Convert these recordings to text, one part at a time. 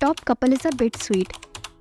Top couple is a bit sweet,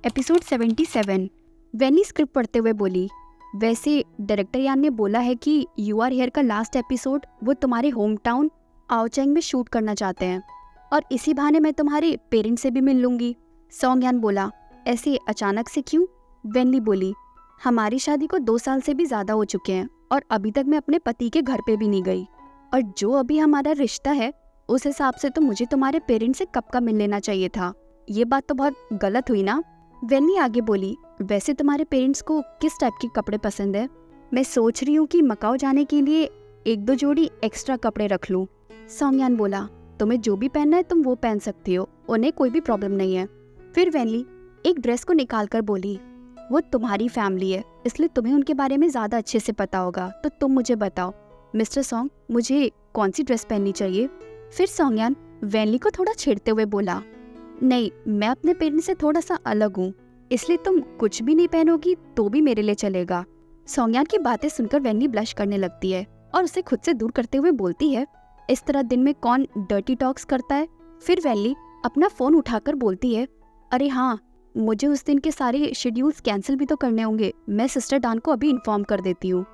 episode 77। वैनी script पढ़ते हुए बोली, वैसे डायरेक्टर यान ने बोला है कि यू आर हियर का लास्ट एपिसोड वो तुम्हारे होम टाउन आओचेंग में शूट करना चाहते हैं और इसी बहाने मैं तुम्हारे पेरेंट्स से भी मिल लूंगी। सॉन्ग यान बोला, ऐसे अचानक से क्यों? वेनली बोली, हमारी शादी को 2 साल से भी ज्यादा हो चुके हैं और अभी तक मैं अपने पति के घर पे भी नहीं गई, और जो अभी हमारा रिश्ता है उस हिसाब से तो मुझे तुम्हारे पेरेंट्स से कब का मिल लेना चाहिए था। ये बात तो बहुत गलत हुई ना। वेनली आगे बोली, वैसे तुम्हारे पेरेंट्स को किस टाइप के कपड़े पसंद है? मैं सोच रही हूँ कि मकाओ जाने के लिए 1-2 जोड़ी एक्स्ट्रा कपड़े रख लूँ। सॉन्ग यान बोला, तुम्हें जो भी पहनना है तुम वो पहन सकती हो, उन्हें कोई भी प्रॉब्लम नहीं है। फिर वेनली एक ड्रेस को निकाल कर बोली, वो तुम्हारी फैमिली है इसलिए तुम्हें उनके बारे में ज्यादा अच्छे से पता होगा, तो तुम मुझे बताओ मिस्टर सॉन्ग, मुझे कौन सी ड्रेस पहननी चाहिए? फिर सॉन्ग यान वेनली को थोड़ा छेड़ते हुए बोला, नहीं, मैं अपने पेरेंट्स से थोड़ा सा अलग हूँ, इसलिए तुम कुछ भी नहीं पहनोगी तो भी मेरे लिए चलेगा। सॉन्ग यान की बातें सुनकर वेनली ब्लश करने लगती है और उसे खुद से दूर करते हुए बोलती है, इस तरह दिन में कौन डर्टी टॉक्स करता है? फिर वेनली अपना फोन उठाकर बोलती है, अरे हाँ, मुझे उस दिन के सारे शेड्यूल्स कैंसिल भी तो करने होंगे, मैं सिस्टर डान को अभी इन्फॉर्म कर देती हूँ,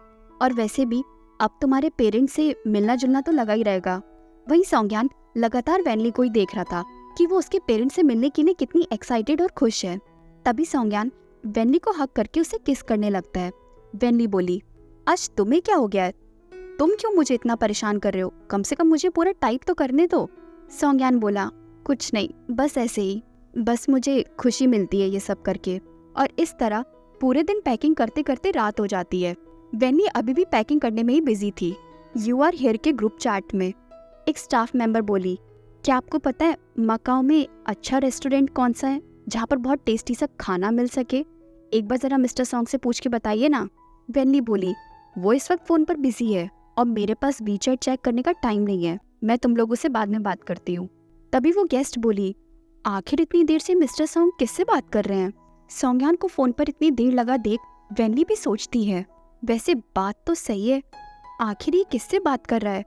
और वैसे भी अब तुम्हारे पेरेंट्स से मिलना जुलना तो लगा ही रहेगा। वहीं सॉन्ग यान लगातार वेनली को ही देख रहा था कि वो उसके पेरेंट्स से मिलने के लिए कितनी एक्साइटेड और खुश है। तभी सॉन्ग यान वेनली को हक करके उसे किस करने लगता है। वेनली बोली, आज तुम्हें क्या हो गया है? तुम क्यों मुझे इतना परेशान कर रहे हो? कम से कम मुझे पूरा टाइप तो करने दो। सॉन्ग यान बोला, कुछ नहीं, बस ऐसे ही, बस मुझे खुशी मिलती है ये सब करके। और इस तरह पूरे दिन पैकिंग करते करते रात हो जाती है। वेनली अभी भी पैकिंग करने में ही बिजी थी। यू आर हियर के ग्रुप चैट में एक स्टाफ मेंबर बोली, क्या आपको पता है मकाओ में अच्छा रेस्टोरेंट कौन सा है जहाँ पर बहुत टेस्टी सा खाना मिल सके? एक बार जरा मिस्टर सॉन्ग से पूछ के बताइए ना। वेनली बोली, वो इस वक्त फोन पर बिजी है और मेरे पास वीचैट चेक करने का टाइम नहीं है, मैं तुम लोगों से बाद में बात करती हूँ। तभी वो गेस्ट बोली, आखिर इतनी देर से मिस्टर सॉन्ग किससे बात कर रहे हैं? सॉन्ग यान को फोन पर इतनी देर लगा देख वेनली भी सोचती है, वैसे बात तो सही है, आखिर ये किससे बात कर रहा है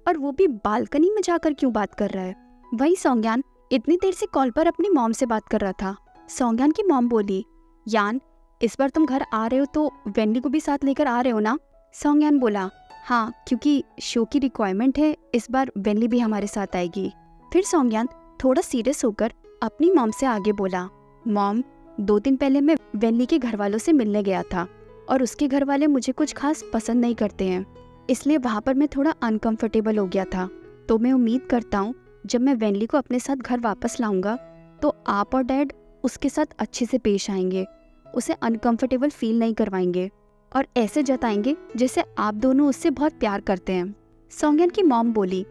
और वो भी बालकनी में जाकर क्यों बात कर रहा है? वही सॉन्ग यान इतनी देर से कॉल पर अपनी मॉम से बात कर रहा था। सॉन्ग यान की मॉम बोली, यान इस बार तुम घर आ रहे हो तो वेनली को भी साथ लेकर आ रहे हो ना? सॉन्ग यान बोला, हाँ, क्योंकि शो की रिक्वायरमेंट है, इस बार वेनली भी हमारे साथ आएगी। फिर सॉन्ग यान थोड़ा सीरियस होकर अपनी मॉम से आगे बोला, मॉम, 2 दिन पहले मैं वेनली के घर वालों से मिलने गया था और उसके घर वाले मुझे कुछ खास पसंद नहीं करते हैं, इसलिए वहाँ पर मैं थोड़ा अनकंफर्टेबल हो गया था। तो मैं उम्मीद करता हूँ जब मैं वेनली को अपने साथ घर वापस लाऊंगा तो आप और डैड उसके साथ अच्छे से पेश आएंगे, उसे अनकंफर्टेबल फील नहीं करवाएंगे और ऐसे जताएंगे जैसे आप दोनों उससे बहुत प्यार करते हैं। सॉन्ग यान की मॉम बोली,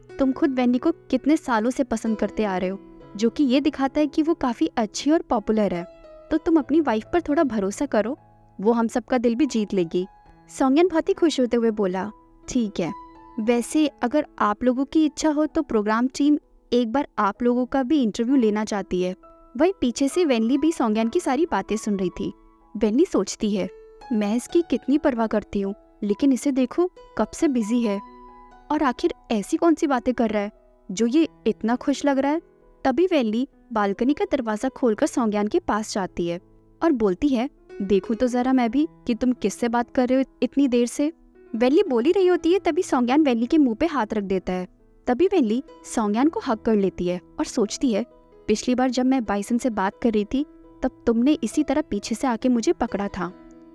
तुम खुद वेनली को कितने सालों से पसंद करते आ रहे हो, जो कि ये दिखाता है कि वो काफी अच्छी और पॉपुलर है, तो तुम अपनी वाइफ पर थोड़ा भरोसा करो, वो हम सबका दिल भी जीत लेगी। सॉन्ग यान बहुत ही खुश होते हुए बोला, ठीक है, वैसे अगर आप लोगों की इच्छा हो तो प्रोग्राम टीम एक बार आप लोगों का भी इंटरव्यू लेना चाहती है। वही पीछे से वेनली भी सॉन्ग यान की सारी बातें सुन रही थी। वेनली सोचती है, मैं इसकी कितनी परवाह करती हूँ, लेकिन इसे देखो कब से बिजी है और आखिर ऐसी कौन सी बातें कर रहा है जो ये इतना खुश लग रहा है। तभी वेनली बालकनी का दरवाजा खोलकर सॉन्ग यान के पास जाती है और बोलती है, देखूं तो जरा मैं भी कि तुम किससे बात कर रहे हो इतनी देर से। वेनली बोल ही रही होती है तभी सॉन्ग यान वेनली के मुंह पे हाथ रख देता है। तभी वेनली सॉन्ग यान को हक कर लेती है और सोचती है, पिछली बार जब मैं बाइसन से बात कर रही थी तब तुमने इसी तरह पीछे से आके मुझे पकड़ा था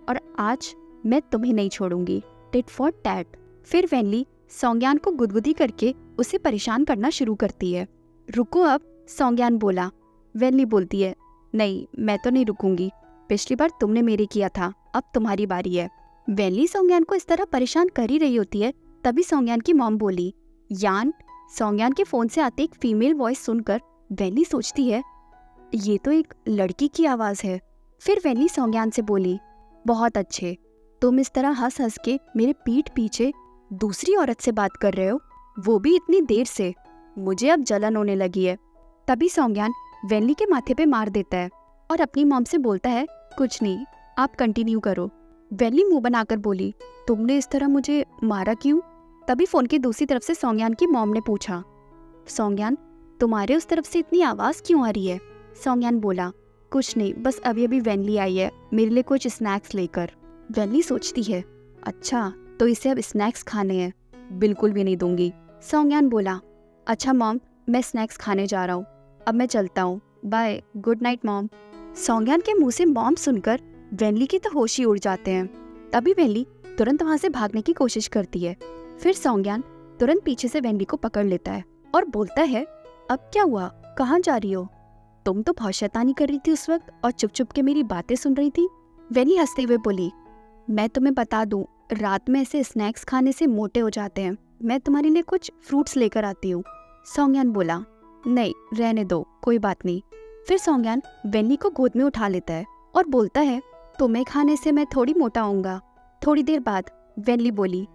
और आज मैं तुम्हें नहीं छोड़ूंगी, टिट फॉर टैट। फिर वेनली सॉन्ग यान को गुदगुदी करके उसे परेशान करना शुरू करती है। रुको अब, सॉन्ग यान बोला। वेनली बोलती है, नहीं, मैं तो नहीं रुकूंगी, पिछली बार तुमने मेरे किया था, अब तुम्हारी बारी है। वेनली सॉन्ग यान को इस तरह परेशान कर ही रही होती है तभी सॉन्ग यान की मॉम बोली, यान। सॉन्ग यान के फोन से आते एक फीमेल वॉइस सुनकर वेनली सोचती है, ये तो एक लड़की की आवाज है। फिर वेनली सॉन्ग यान से बोली, बहुत अच्छे, तुम इस तरह हंस हंस के मेरे पीठ पीछे दूसरी औरत से बात कर रहे हो, वो भी इतनी देर से, मुझे अब जलन होने लगी है। तभी सॉन्ग यान वेनली के माथे पे मार देता है और अपनी मॉम से बोलता है, कुछ नहीं, आप कंटिन्यू करो। वेनली मुंह बनाकर बोली, तुमने इस तरह मुझे मारा क्यों? तभी फोन की दूसरी तरफ से सॉन्ग यान की मॉम ने पूछा, सॉन्ग यान, तुम्हारे उस तरफ से इतनी आवाज क्यों आ रही है? सोंगयान बोला, कुछ नहीं, बस अभी अभी वेनली आई है मेरे लिए कुछ स्नैक्स लेकर। वेनली सोचती है, अच्छा तो इसे अब स्नैक्स खाने हैं, बिल्कुल भी नहीं दूंगी। सोंगयान बोला, अच्छा मॉम, मैं स्नैक्स खाने जा रहा हूँ, अब मैं चलता हूँ, बाय, गुड नाइट मॉम। सोंगयान के मुंह से मॉम सुनकर वेनली की तो होश ही उड़ जाते हैं। तभी वेनली तुरंत वहां से भागने की कोशिश करती है। फिर सोंगयान तुरंत पीछे से वेनली को पकड़ लेता है और बोलता है, अब क्या हुआ, कहाँ जा रही हो? तुम तो बहुत शैतानी कर रही थी उस वक्त और चुप चुप के मेरी बातें सुन रही थी। वेनली हंसते हुए बोली, मैं तुम्हें बता दूं, रात में ऐसे स्नैक्स खाने से मोटे हो जाते हैं, मैं तुम्हारे लिए कुछ फ्रूट्स लेकर आती हूँ। सोंगयान बोला, नहीं रहने दो, कोई बात नहीं। फिर सोंगयान वेनली को गोद में उठा लेता है और बोलता है, तुम्हें खाने से मैं थोड़ी मोटा होऊंगा। थोड़ी देर बाद वेनली बोली,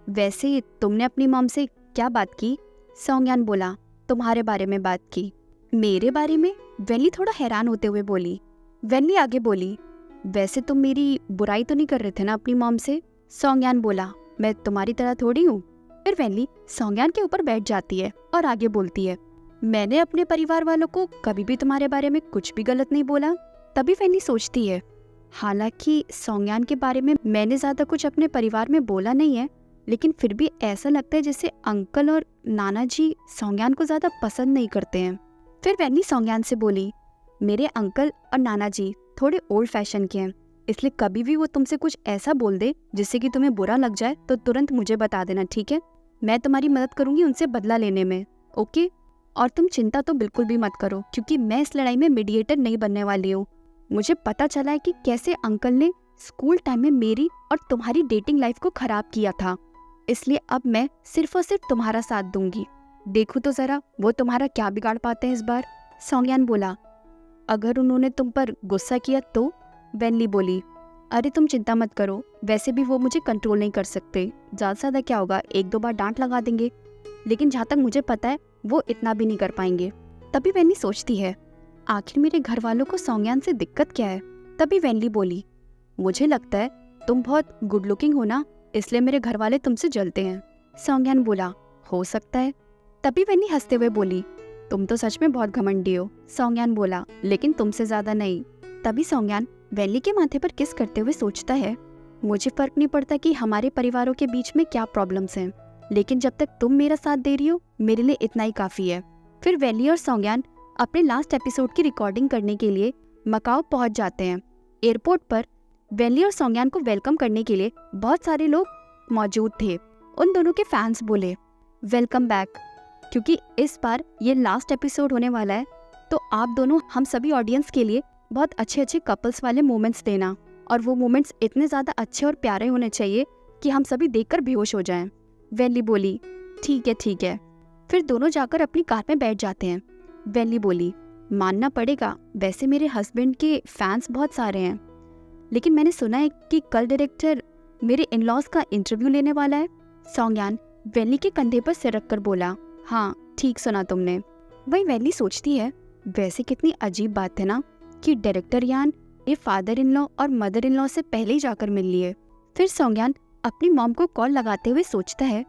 वैसे तुमने अपनी मॉम से क्या बात की? सोंगयान बोला, तुम्हारे बारे में बात की। मेरे बारे में? वेनली थोड़ा हैरान होते हुए बोली। वेनली आगे बोली, वैसे तुम मेरी बुराई तो नहीं कर रहे थे ना अपनी मॉम से? सोंगयान बोला, मैं तुम्हारी तरह थोड़ी हूँ। फिर वेनली सोंगयान के ऊपर बैठ जाती है और आगे बोलती है, मैंने अपने परिवार वालों को कभी भी तुम्हारे बारे में कुछ भी गलत नहीं बोला। तभी वेनली सोचती है, हालांकि सोंगयान के बारे में मैंने ज्यादा कुछ अपने परिवार में बोला नहीं है, लेकिन फिर भी ऐसा लगता है जैसे अंकल और नाना जी सोंगयान को ज्यादा पसंद नहीं करते हैं। फिर वेनली सोंगयान से बोली, मेरे अंकल और नाना जी थोड़े ओल्ड फैशन के हैं, इसलिए कभी भी वो तुमसे कुछ ऐसा बोल दे जिससे कि तुम्हें बुरा लग जाए तो तुरंत मुझे बता देना, ठीक है? मैं तुम्हारी मदद करूंगी उनसे बदला लेने में, ओके? और तुम चिंता तो बिल्कुल भी मत करो, क्योंकि मैं इस लड़ाई में मीडिएटर नहीं बनने वाली हूँ। मुझे पता चला है कि कैसे अंकल ने स्कूल टाइम में मेरी और तुम्हारी डेटिंग लाइफ को खराब किया था, इसलिए अब मैं सिर्फ और सिर्फ तुम्हारा साथ दूंगी। देखो तो जरा वो तुम्हारा क्या बिगाड़ पाते हैं इस बार। सोंगयान बोला, अगर उन्होंने तुम पर गुस्सा किया तो? वेनली बोली, अरे तुम चिंता मत करो, वैसे भी वो मुझे कंट्रोल नहीं कर सकते, ज़्यादा से ज़्यादा क्या होगा, एक दो बार डांट लगा देंगे, लेकिन जहाँ तक मुझे पता है वो इतना भी नहीं कर पाएंगे। तभी वेनली सोचती है, आखिर मेरे घर वालों को सोंगयान से दिक्कत क्या है? तभी वेनली बोली, मुझे लगता है तुम बहुत गुड लुकिंग हो ना, इसलिए मेरे घर वाले तुमसे जलते हैं। सोंगयान बोला, हो सकता है। तभी वेनली हंसते हुए बोली, तुम तो सच में बहुत घमंडी हो। सोंगयान बोला, लेकिन तुमसे ज्यादा नहीं। तभी सोंगयान वेनली के माथे पर किस करते हुए सोचता है, मुझे फर्क नहीं पड़ता कि हमारे परिवारों के बीच में क्या प्रॉब्लम्स हैं, लेकिन जब तक तुम मेरा साथ दे रही हो मेरे लिए इतना ही काफी है। फिर वेनली और सोंगयान अपने लास्ट एपिसोड की रिकॉर्डिंग करने के लिए मकाओ पहुंच जाते हैं। एयरपोर्ट पर वेनली और सोंगयान को वेलकम करने के लिए बहुत सारे लोग मौजूद थे। उन दोनों के फैंस बोले, वेलकम बैक, क्योंकि इस बार ये लास्ट एपिसोड होने वाला है, तो आप दोनों हम सभी ऑडियंस के लिए बहुत अच्छे अच्छे कपल्स वाले मोमेंट्स देना, और वो मोमेंट्स इतने ज़्यादा अच्छे और प्यारे होने चाहिए कि हम सभी देखकर बेहोश हो जाएं। वेनली बोली, ठीक है ठीक है। फिर दोनों जाकर अपनी कार में बैठ जाते हैं। वेनली बोली, मानना पड़ेगा, वैसे मेरे हस्बैंड के फैंस बहुत सारे हैं, लेकिन मैंने सुना है कि कल डायरेक्टर मेरे इन-लॉज का इंटरव्यू लेने वाला है। सोंगयान वेनली के कंधे पर सिर रखकर बोला, हाँ ठीक सुना तुमने। वही वेनली सोचती है, वैसे कितनी अजीब बात है ना कि डायरेक्टर यान ये फादर इन लॉ और मदर इन लॉ से पहले ही जाकर मिल लिए। फिर सोंगयान अपनी मॉम को कॉल लगाते हुए सोचता है,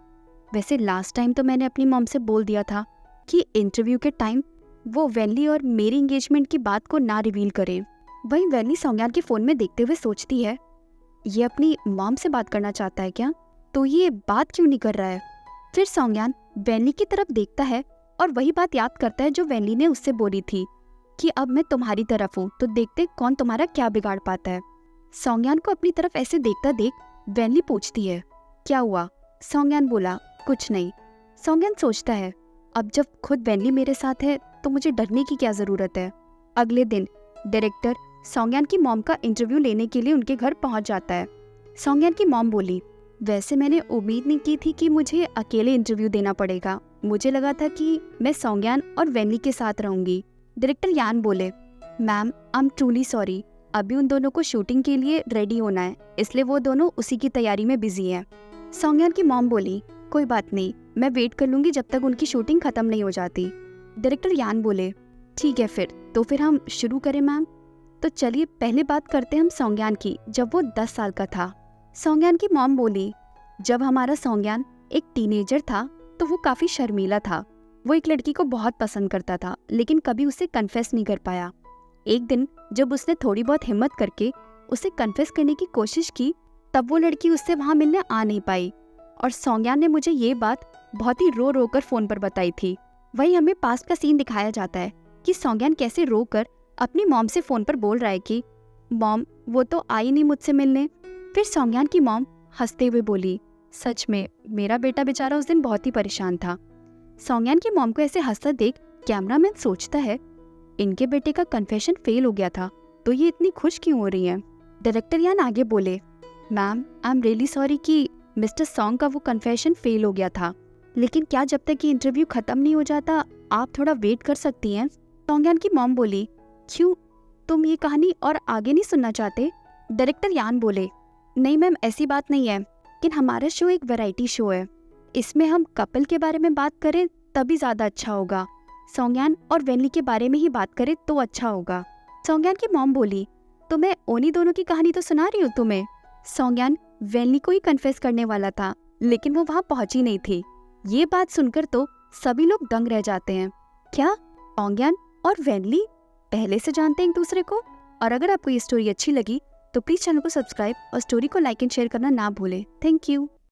वैसे लास्ट टाइम तो मैंने अपनी मॉम से बोल दिया था कि इंटरव्यू के टाइम वो वेनली और मेरी एंगेजमेंट की बात को ना रिवील करे। वही वेनली सोंगयान के फोन में देखते हुए सोचती है, ये अपनी मॉम से बात करना चाहता है क्या, तो ये बात क्यों नहीं कर रहा है। फिर सोंगयान वेनली की तरफ देखता है और वही बात याद करता है जो वेनली ने उससे बोली थी कि अब मैं तुम्हारी तरफ हूँ, तो देखते कौन तुम्हारा क्या बिगाड़ पाता है। सोंगयान को अपनी तरफ ऐसे देखता देख वेनली पूछती है, क्या हुआ? सोंगयान बोला, कुछ नहीं। सोंगयान सोचता है, अब जब खुद वेनली मेरे साथ है तो मुझे डरने की क्या जरूरत है। अगले दिन डायरेक्टर सोंगयान की मॉम का इंटरव्यू लेने के लिए उनके घर पहुंच जाता है। सोंगयान की मॉम बोली, वैसे मैंने उम्मीद नहीं की थी कि मुझे अकेले इंटरव्यू देना पड़ेगा, मुझे लगा था कि मैं सोंगयान और वेनली के साथ रहूंगी। डायरेक्टर यान बोले, ma'am I am truly sorry, अभी उन दोनों को शूटिंग के लिए रेडी होना है, इसलिए वो दोनों उसी की तैयारी में बिजी हैं। सोंगयान की मॉम बोली, कोई बात नहीं, मैं वेट कर लूंगी जब तक उनकी शूटिंग खत्म नहीं हो जाती। डायरेक्टर यान बोले, ठीक है फिर हम शुरू करें मैम। तो चलिए पहले बात करते हैं हम सोंगयान की, जब वो 10 साल का था। सोंगयान की मॉम बोली, जब हमारा सोंगयान एक टीनेजर था तो वो काफी शर्मीला था। वो एक लड़की को बहुत पसंद करता था, लेकिन कभी उसे कन्फेस नहीं कर पाया। एक दिन जब उसने थोड़ी बहुत हिम्मत करके उसे कन्फेस करने की कोशिश की, तब वो लड़की उससे वहाँ मिलने आ नहीं पाई और सोंगयान ने मुझे ये बात बहुत ही रो रो कर फ़ोन पर बताई थी। वहीं हमें पास्ट का सीन दिखाया जाता है कि सोंगयान कैसे रो कर अपनी मॉम से फ़ोन पर बोल रहा है कि मॉम वो तो आई नहीं मुझसे मिलने। फिर सोंगयान की मॉम हंसते हुए बोली, सच में मेरा बेटा बेचारा उस दिन बहुत ही परेशान था। सोंगयान की मॉम को ऐसे हंसता देख कैमरामैन सोचता है इनके बेटे का कन्फेशन फेल हो गया था तो ये इतनी खुश क्यों हो रही हैं। डायरेक्टर यान आगे बोले, ma'am I am really sorry कि मिस्टर सॉन्ग का वो कन्फेशन फेल हो गया था, लेकिन क्या जब तक कि इंटरव्यू खत्म नहीं हो जाता आप थोड़ा वेट कर सकती हैं। सोंगयान की मॉम बोली, क्यों, तुम ये कहानी और आगे नहीं सुनना चाहते? डायरेक्टर यान बोले, नहीं मैम ऐसी बात नहीं है, लेकिन हमारा शो एक वैरायटी शो है, इसमें हम कपल के बारे में बात करें तभी ज़्यादा अच्छा होगा। सोंगयान और वेनली के बारे में ही बात करें तो अच्छा होगा। सोंगयान की मॉम बोली, तो मैं उन्हीं दोनों की कहानी तो सुना रही हूँ तुम्हें। सोंगयान वेनली को ही कन्फेस करने वाला था लेकिन वो वहाँ पहुंची नहीं थी। ये बात सुनकर तो सभी लोग दंग रह जाते हैं। क्या सोंगयान और वेनली पहले से जानते हैं एक दूसरे को? और अगर आपको ये स्टोरी अच्छी लगी तो प्लीज चैनल को सब्सक्राइब और स्टोरी को लाइक एंड शेयर करना ना भूलें। Thank you.